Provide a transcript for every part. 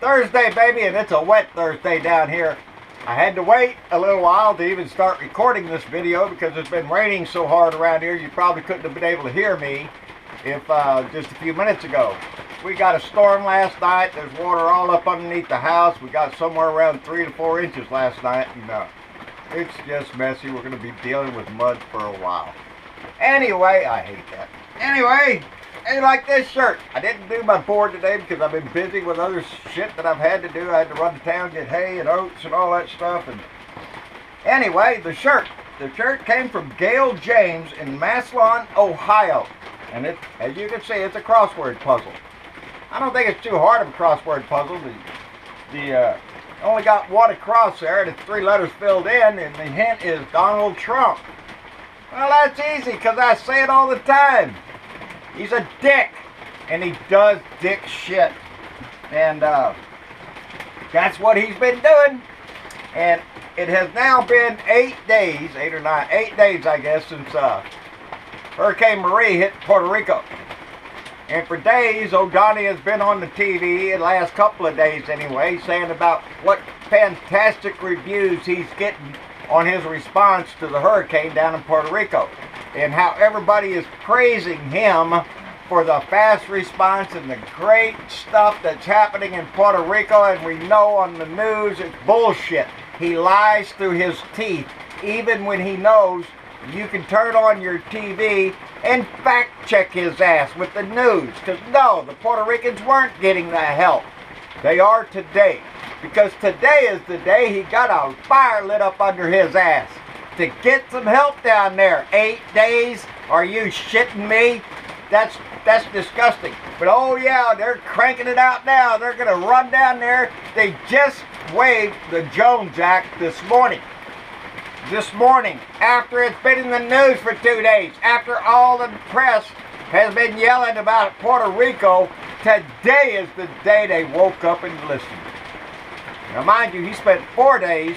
Thursday, baby, and it's a wet Thursday down here. I had to wait a little while to even start recording this video because it's been raining so hard around here you probably couldn't have been able to hear me if just a few minutes ago. We got a storm last night. There's water all up underneath the house. We got somewhere around 3 to 4 inches last night, and it's just messy. We're going to be dealing with mud for a while. Anyway, I hate that. Anyway, hey, like this shirt. I didn't do my board today because I've been busy with other shit that I've had to do. I had to run to town, get hay and oats and all that stuff. And anyway, the shirt. The shirt came from Gail James in Massillon, Ohio. And it, as you can see, it's a crossword puzzle. I don't think it's too hard of a crossword puzzle. The only got one across there, and it's 3 letters filled in, and the hint is Donald Trump. Well, that's easy because I say it all the time. He's a dick, and he does dick shit. And that's what he's been doing. And it has now been 8 days, 8 or 9, 8 days, I guess, since Hurricane Marie hit Puerto Rico. And for days, O'Donnell has been on the TV, the last couple of days anyway, saying about what fantastic reviews he's getting on his response to the hurricane down in Puerto Rico. And how everybody is praising him for the fast response and the great stuff that's happening in Puerto Rico. And we know on the news it's bullshit. He lies through his teeth, even when he knows you can turn on your TV and fact check his ass with the news. Because no, the Puerto Ricans weren't getting the help. They are today. Because today is the day he got a fire lit up under his ass to get some help down there. 8 days? Are you shitting me? That's disgusting. But oh yeah, they're cranking it out now. They're going to run down there. They just waived the Jones Act this morning. This morning, after it's been in the news for 2 days, after all the press has been yelling about Puerto Rico, today is the day they woke up and listened. Now mind you, he spent 4 days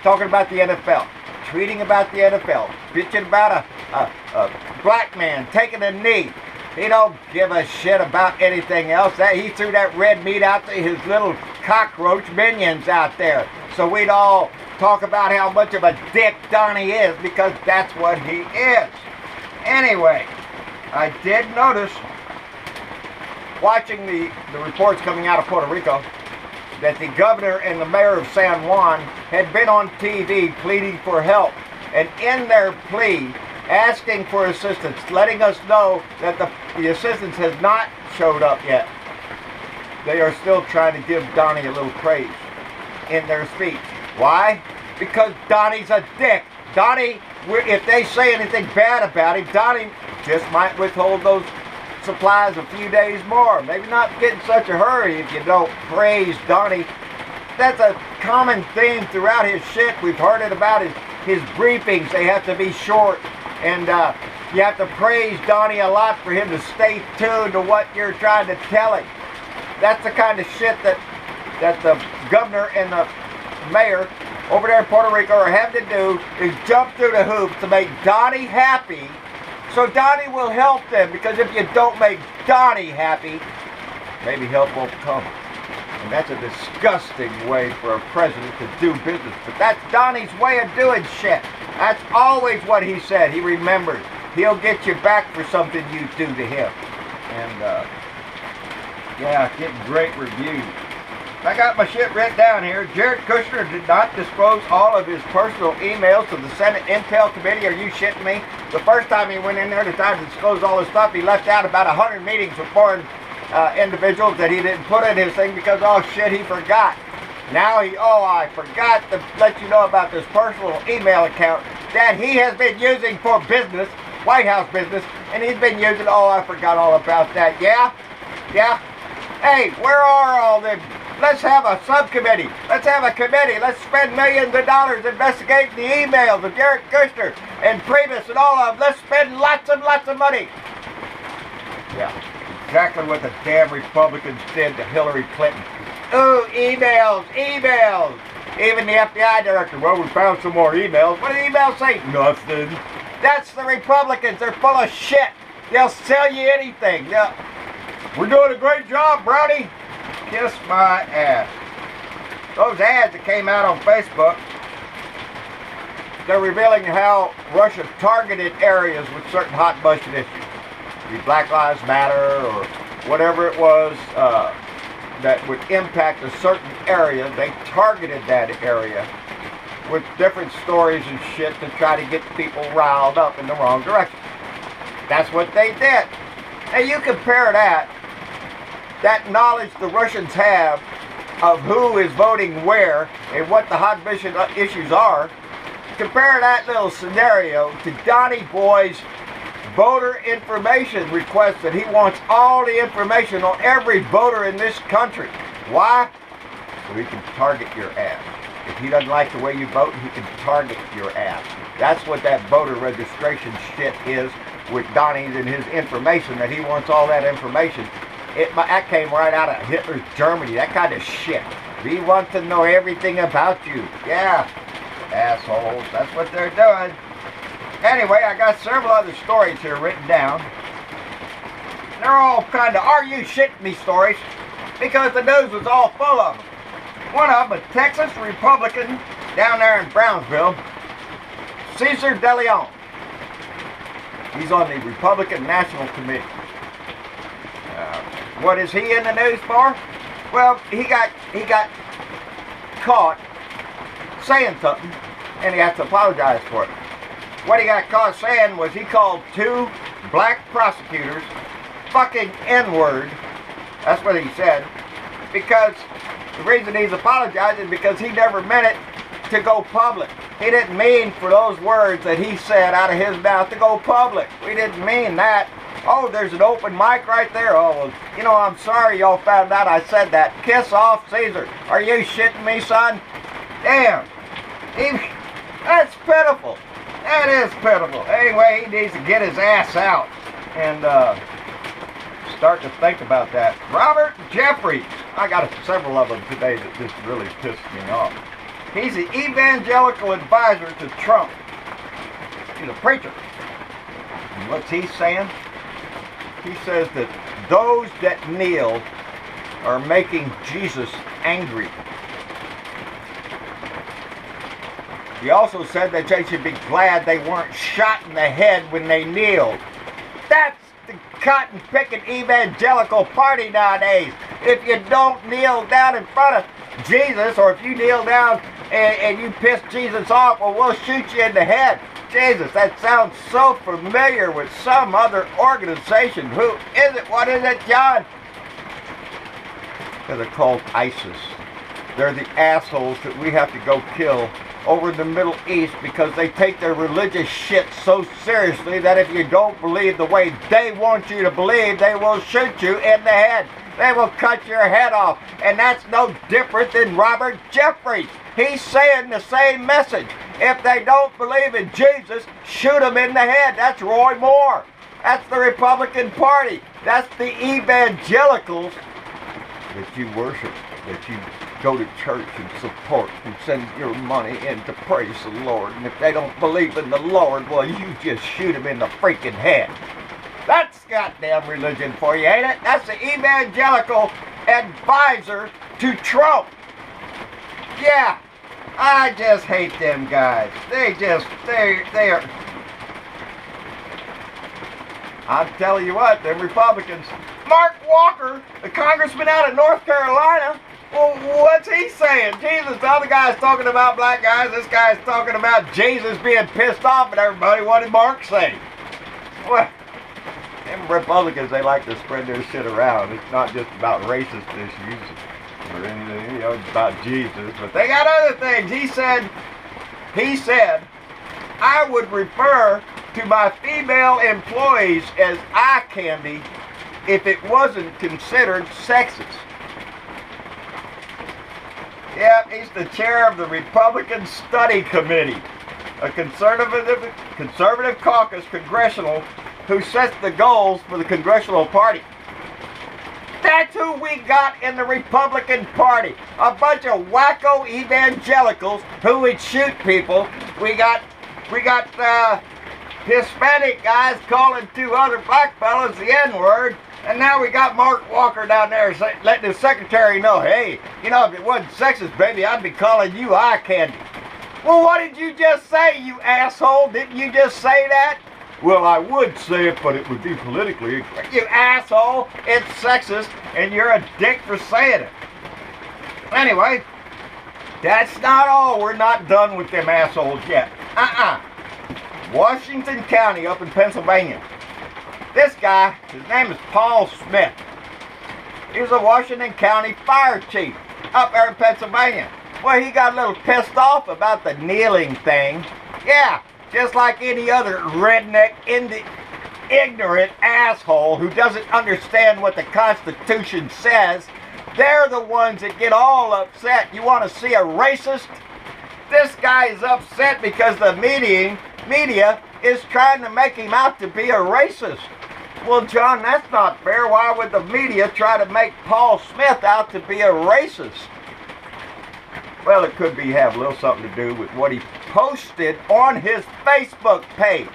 talking about the NFL, tweeting about the NFL, bitching about a black man taking a knee. He don't give a shit about anything else. He threw that red meat out to his little cockroach minions out there. So we'd all talk about how much of a dick Donnie is, because that's what he is. Anyway, I did notice, watching the reports coming out of Puerto Rico, that the governor and the mayor of San Juan had been on TV pleading for help. And in their plea, asking for assistance, letting us know that the assistance has not showed up yet. They are still trying to give Donnie a little praise in their speech. Why? Because Donnie's a dick. Donnie, if they say anything bad about him, Donnie just might withhold those supplies a few days more. Maybe not get in such a hurry if you don't praise Donnie. That's a common theme throughout his shit. We've heard it about his briefings. They have to be short. And you have to praise Donnie a lot for him to stay tuned to what you're trying to tell him. That's the kind of shit that the governor and the mayor over there in Puerto Rico are having to do, is jump through the hoops to make Donnie happy, so Donnie will help them. Because if you don't make Donnie happy, maybe help won't come. And that's a disgusting way for a president to do business. But that's Donnie's way of doing shit. That's always what he said. He remembers. He'll get you back for something you do to him. And yeah, getting great reviews. I got my shit written down here. Jared Kushner did not disclose all of his personal emails to the Senate Intel Committee. Are you shitting me? The first time he went in there to try to disclose all his stuff, he left out about 100 meetings with foreign individuals that he didn't put in his thing because, oh shit, he forgot. Now I forgot to let you know about this personal email account that he has been using for business, White House business, and he's been using, oh, I forgot all about that. Yeah? Yeah? Hey, where are all them? Let's have a subcommittee. Let's have a committee. Let's spend millions of dollars investigating the emails of Jared Kushner and Priebus and all of them. Let's spend lots and lots of money. Yeah, exactly what the damn Republicans did to Hillary Clinton. Ooh, emails. Even the FBI director, well, we found some more emails. What did the emails say? Nothing. That's the Republicans. They're full of shit. They'll sell you anything. We're doing a great job, Brownie. Kiss my ass. Those ads that came out on Facebook, they're revealing how Russia targeted areas with certain hot button issues. The Black Lives Matter or whatever it was that would impact a certain area. They targeted that area with different stories and shit to try to get people riled up in the wrong direction. That's what they did. And you compare that knowledge the Russians have of who is voting where and what the hot button issues are, compare that little scenario to Donnie Boy's voter information request that he wants all the information on every voter in this country. Why? So he can target your ass. If he doesn't like the way you vote, he can target your ass. That's what that voter registration shit is with Donnie's and his information, that he wants all that information. That came right out of Hitler's Germany, that kind of shit. We want to know everything about you. Yeah, assholes, that's what they're doing. Anyway, I got several other stories here written down. They're all kind of are you shitting me stories because the news was all full of them. One of them, a Texas Republican down there in Brownsville, Cesar De Leon. He's on the Republican National Committee. What is he in the news for? Well, he got caught saying something, and he has to apologize for it. What he got caught saying was he called two black prosecutors fucking N-word. That's what he said. Because the reason he's apologizing because he never meant it to go public. He didn't mean for those words that he said out of his mouth to go public. We didn't mean that. Oh, there's an open mic right there. Oh, well, you know, I'm sorry y'all found out I said that. Kiss off, Caesar. Are you shitting me, son? Damn. That's pitiful. That is pitiful. Anyway, he needs to get his ass out and start to think about that. Robert Jeffries. I got several of them today that just really pissed me off. He's the evangelical advisor to Trump. He's a preacher. And what's he saying? He says that those that kneel are making Jesus angry. He also said that they should be glad they weren't shot in the head when they kneeled. That's the cotton-picking evangelical party nowadays. If you don't kneel down in front of Jesus, or if you kneel down and you piss Jesus off, well, we'll shoot you in the head. Jesus, that sounds so familiar with some other organization. Who is it? What is it, John? They're called ISIS. They're the assholes that we have to go kill over in the Middle East because they take their religious shit so seriously that if you don't believe the way they want you to believe, they will shoot you in the head. They will cut your head off. And that's no different than Robert Jeffries. He's saying the same message. If they don't believe in Jesus, shoot them in the head. That's Roy Moore. That's the Republican Party. That's the evangelicals that you worship, that you go to church and support and send your money in to praise the Lord. And if they don't believe in the Lord, well, you just shoot them in the freaking head. That's goddamn religion for you, ain't it? That's the evangelical advisor to Trump. Yeah, I just hate them guys. They are. I'm telling you what, them Republicans. Mark Walker, the congressman out of North Carolina, well, what's he saying? Jesus, the other guy's talking about black guys. This guy's talking about Jesus being pissed off at everybody. What did Mark say? Well, them Republicans, they like to spread their shit around. It's not just about racist issues or anything, you know, it's about Jesus. But they got other things. He said, I would refer to my female employees as eye candy if it wasn't considered sexist. Yep, he's the chair of the Republican Study Committee, a conservative caucus congressional who sets the goals for the congressional party. That's who we got in the Republican Party. A bunch of wacko evangelicals who would shoot people. We got Hispanic guys calling two other black fellas the N-word. And now we got Mark Walker down there letting his secretary know, hey, you know, if it wasn't sexist, baby, I'd be calling you eye candy. Well, what did you just say, you asshole? Didn't you just say that? Well, I would say it, but it would be politically incorrect. You asshole, it's sexist, and you're a dick for saying it. Anyway, that's not all. We're not done with them assholes yet. Washington County up in Pennsylvania. This guy, his name is Paul Smith. He's a Washington County fire chief up there in Pennsylvania. Well, he got a little pissed off about the kneeling thing. Yeah, just like any other redneck, ignorant asshole who doesn't understand what the Constitution says. They're the ones that get all upset. You want to see a racist? This guy is upset because the media is trying to make him out to be a racist. Well, John, that's not fair. Why would the media try to make Paul Smith out to be a racist? Well, it could have a little something to do with what he posted on his Facebook page.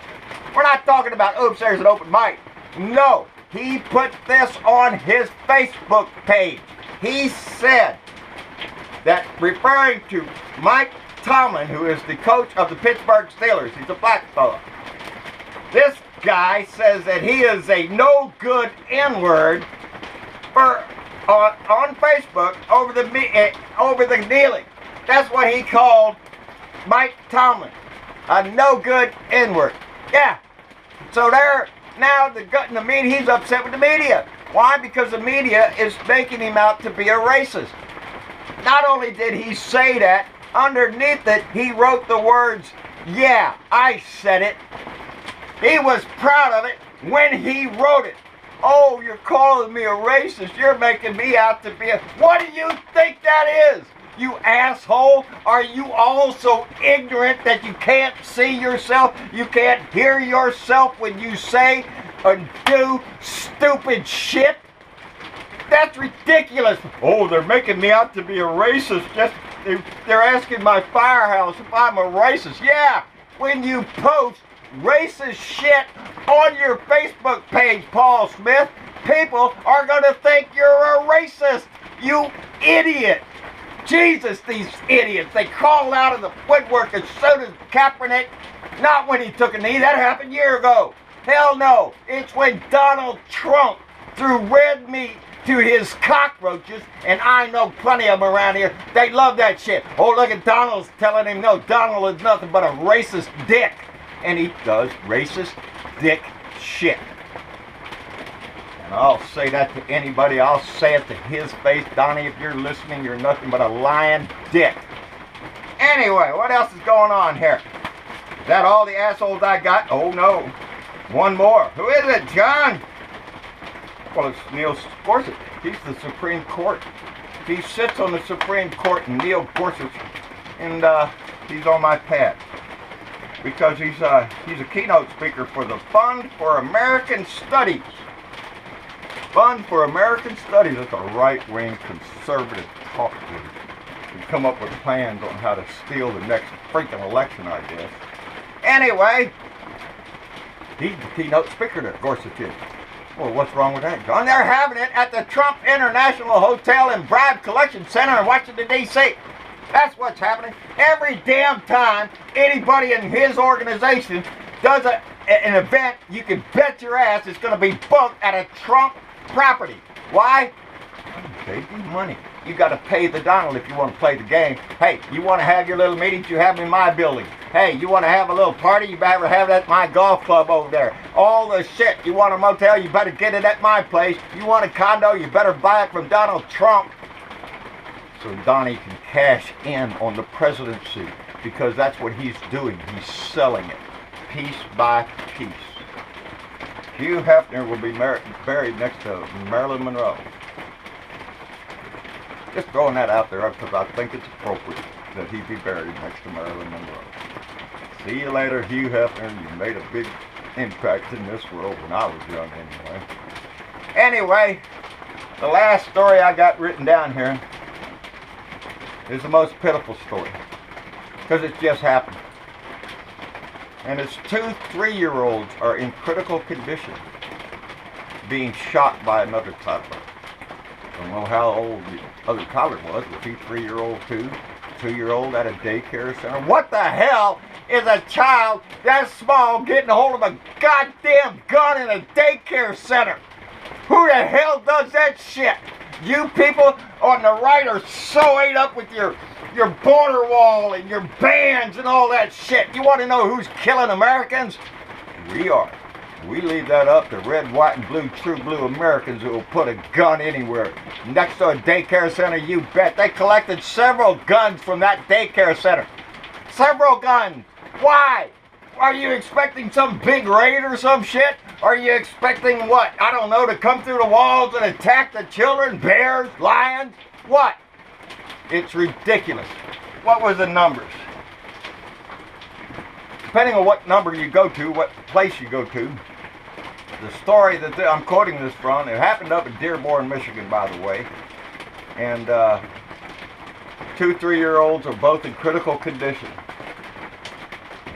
We're not talking about, oops, there's an open mic. No, he put this on his Facebook page. He said that, referring to Mike Tomlin, who is the coach of the Pittsburgh Steelers, he's a black fellow. This guy says that he is a no-good N-word on Facebook over the kneeling. That's what he called Mike Tomlin, a no-good N-word. Yeah. So the media, he's upset with the media. Why? Because the media is making him out to be a racist. Not only did he say that, underneath it, he wrote the words, yeah, I said it. He was proud of it when he wrote it. Oh, you're calling me a racist. You're making me out to be a... What do you think that is? You asshole. Are you all so ignorant that you can't see yourself? You can't hear yourself when you say or do stupid shit? That's ridiculous. Oh, they're making me out to be a racist. They're asking my firehouse if I'm a racist. Yeah, when you post racist shit on your Facebook page, Paul Smith, people are going to think you're a racist. You idiot. Jesus, these idiots. They crawled out of the woodwork as soon as Kaepernick, not when he took a knee, that happened a year ago. Hell no. It's when Donald Trump threw red meat to his cockroaches, and I know plenty of them around here. They love that shit. Oh, look at Donald's telling him, no, Donald is nothing but a racist dick. And he does racist dick shit. And I'll say that to anybody. I'll say it to his face. Donnie, if you're listening, you're nothing but a lying dick. Anyway, what else is going on here? Is that all the assholes I got? Oh, no. One more. Who is it, John? Well, it's Neil Gorsuch. He's the Supreme Court. He sits on the Supreme Court, and Neil Gorsuch, and he's on my pad. Because he's a keynote speaker for the Fund for American Studies. Fund for American Studies. That's a right-wing conservative talk group. We come up with plans on how to steal the next freaking election, I guess. Anyway, he's the keynote speaker there, Gorsuch is. Well, what's wrong with that, John? They're having it at the Trump International Hotel and Bribe Collection Center in Washington, D.C. That's what's happening. Every damn time anybody in his organization does an event, you can bet your ass it's going to be booked at a Trump property. Why? Save you money. You got to pay the Donald if you want to play the game. Hey, you want to have your little meetings, you have them in my building. Hey, you want to have a little party, you better have it at my golf club over there. All the shit. You want a motel, you better get it at my place. You want a condo, you better buy it from Donald Trump. So Donnie can cash in on the presidency, because that's what he's doing. He's selling it piece by piece. Hugh Hefner will be buried next to Marilyn Monroe. Just throwing that out there because I think it's appropriate that he be buried next to Marilyn Monroe. See you later, Hugh Hefner. You made a big impact in this world when I was young anyway. Anyway, the last story I got written down here is the most pitiful story, because it's just happened. And it's 2 3-year-olds are in critical condition. being shot by another toddler. I don't know how old the other toddler was. Was he 3-year-old too? 2-year-old at a daycare center? What the hell is a child that small getting a hold of a goddamn gun in a daycare center? Who the hell does that shit? You people on the right are so ate up with your border wall and your bans and all that shit. You want to know who's killing Americans? We are. We leave that up to red, white, and blue, true blue Americans who will put a gun anywhere. Next to a daycare center, you bet. They collected several guns from that daycare center. Several guns. Why? Are you expecting some big raid or some shit? Are you expecting what? I don't know, to come through the walls and attack the children? Bears? Lions? What? It's ridiculous. What was the numbers? Depending on what number you go to, what place you go to, the story that I'm quoting this from, it happened up in Dearborn, Michigan, by the way. And 2 3-year-olds are both in critical condition.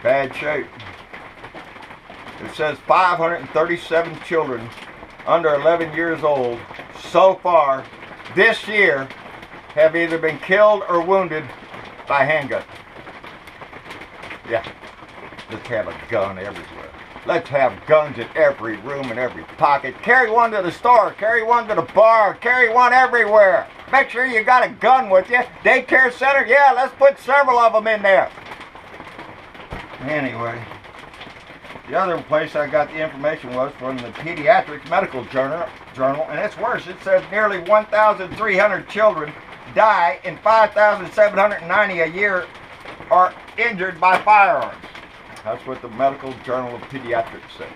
Bad shape. It says 537 children under 11 years old so far this year have either been killed or wounded by handguns. Yeah, let's have a gun everywhere. Let's have guns in every room and every pocket. Carry one to the store, carry one to the bar, carry one everywhere. Make sure you got a gun with you. Daycare center, yeah, let's put several of them in there. Anyway, the other place I got the information was from the Pediatrics Medical Journal, and it's worse. It says nearly 1,300 children die and 5,790 a year are injured by firearms. That's what the Medical Journal of Pediatrics says.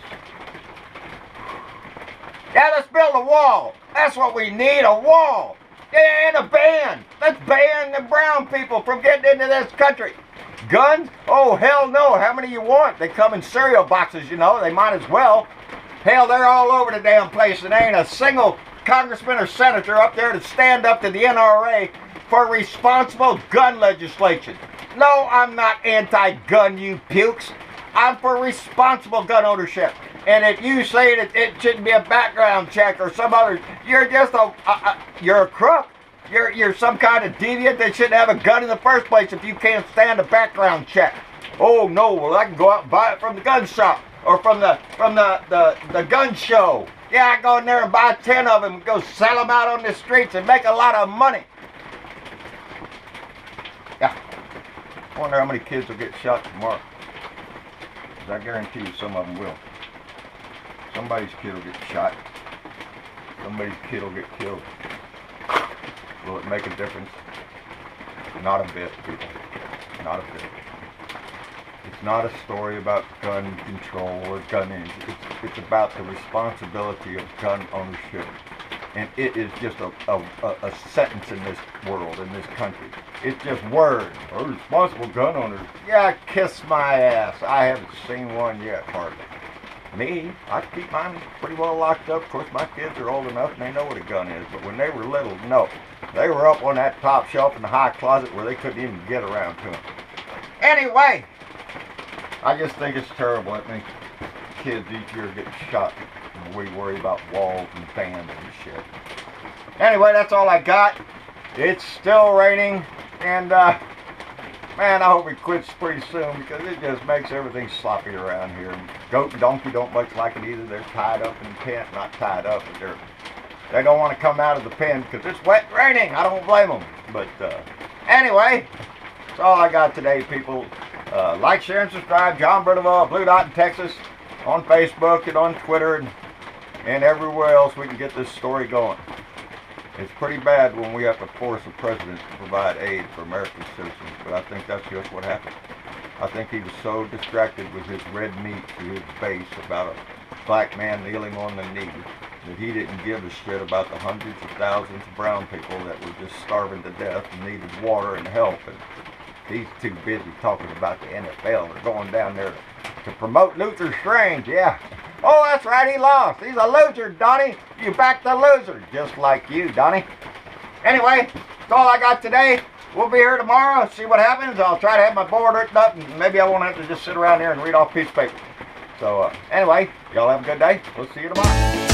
Yeah, let's build a wall. That's what we need, a wall. Yeah, and a ban. Let's ban the brown people from getting into this country. Guns? Oh, hell no. How many you want? They come in cereal boxes, you know. They might as well. Hell, they're all over the damn place, and there ain't a single congressman or senator up there to stand up to the NRA for responsible gun legislation. No, I'm not anti-gun, you pukes. I'm for responsible gun ownership. And if you say that it shouldn't be a background check or some other, you're just you're a crook. You're some kind of deviant that shouldn't have a gun in the first place if you can't stand a background check. Oh no, well I can go out and buy it from the gun shop or from the gun show. Yeah, I go in there and buy 10 of them and go sell them out on the streets and make a lot of money. Yeah. I wonder how many kids will get shot tomorrow. Because I guarantee you some of them will. Somebody's kid will get shot. Somebody's kid will get killed. Will it make a difference? Not a bit, people. Not a bit. It's not a story about gun control or gun age. It's about the responsibility of gun ownership. And it is just a sentence in this world, in this country. It's just words. Oh, responsible gun owners. Yeah, kiss my ass. I haven't seen one yet, hardly. Me, I keep mine pretty well locked up. Of course, my kids are old enough and they know what a gun is. But when they were little, no. They were up on that top shelf in the high closet where they couldn't even get around to them. Anyway, I just think it's terrible. I think kids each year get shot. And we worry about walls and bans and shit. Anyway, that's all I got. It's still raining. And, man, I hope it quits pretty soon because it just makes everything sloppy around here. Goat and donkey don't much like it either. They're tied up in the pen. Not tied up, but they don't want to come out of the pen because it's wet raining. I don't blame them. But anyway, that's all I got today, people. Like, share, and subscribe. John Brideville, Blue Dot in Texas, on Facebook and on Twitter and everywhere else we can get this story going. It's pretty bad when we have to force a president to provide aid for American citizens, but I think that's just what happened. I think he was so distracted with his red meat to his base about a black man kneeling on the knee that he didn't give a shit about the hundreds of thousands of brown people that were just starving to death and needed water and help. And he's too busy talking about the NFL or going down there to promote Luther Strange. Yeah. Oh, that's right, he lost. He's a loser, Donnie. You backed the loser, just like you, Donnie. Anyway, that's all I got today. We'll be here tomorrow, see what happens. I'll try to have my board written up, and maybe I won't have to just sit around here and read off a piece of paper. So, anyway, y'all have a good day. We'll see you tomorrow.